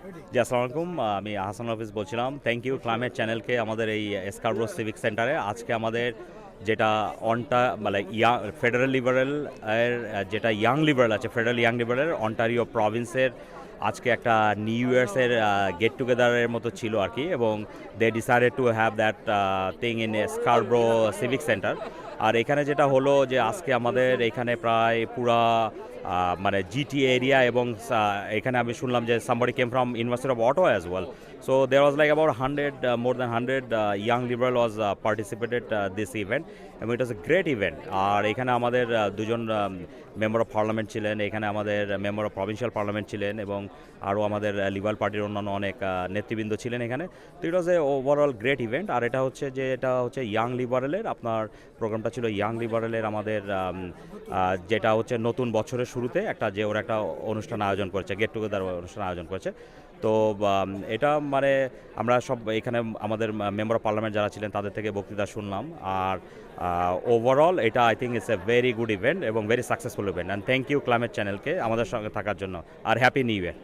জি, আসসালামু আলাইকুম। আমি আহসান হাফিজ বলছিলাম। থ্যাংক ইউ ক্লাইমেট চ্যানেলকে আমাদের এই স্কারব্রো সিভিক সেন্টারে আজকে আমাদের যেটা মানে ফেডারেল লিবারেল এর যেটা ইয়াং লিবারেল আছে, ফেডারেল ইয়াং লিবারেল অন্টারিও প্রভিন্সের আজকে একটা নিউ ইয়ার্সের গেট টুগেদারের মতো ছিল আর কি, এবং they decided to have that thing in Scarborough civic centre. আর এখানে যেটা হলো যে আজকে আমাদের এখানে প্রায় পুরা মানে জিটি এরিয়া, এবং এখানে আমি শুনলাম যে somebody came from University of Ottawa as well. So there was like about 100, more than 100 young liberal was participated this event, এবং it was a great event. আর এখানে আমাদের দুজন মেম্বার অফ পার্লামেন্ট ছিলেন, এখানে আমাদের মেম্বার অফ প্রভিন্সিয়াল পার্লামেন্ট ছিলেন, এবং আরও আমাদের লিবারেল পার্টির অন্যান্য অনেক নেতৃবৃন্দ ছিলেন এখানে। তো ইট ওয়াজ এ ওভারঅল গ্রেট ইভেন্ট। আর এটা হচ্ছে ইয়াং লিবারেলের, আপনার প্রোগ্রামটা ছিল ইয়াং লিবারেলের আমাদের যেটা হচ্ছে নতুন বছরের শুরুতে ওরা একটা অনুষ্ঠান আয়োজন করেছে, গেট টুগেদার অনুষ্ঠান আয়োজন করেছে। তো এটা মানে আমরা সব এখানে আমাদের মেম্বার অফ পার্লামেন্ট যারা ছিলেন তাদের থেকে বক্তৃতা শুনলাম। আর ওভারঅল এটা I think it's a very good event এবং very successful event. And thank you climate চ্যানেলকে আমাদের সঙ্গে থাকার জন্য। আর হ্যাপি নিউ ইয়ার।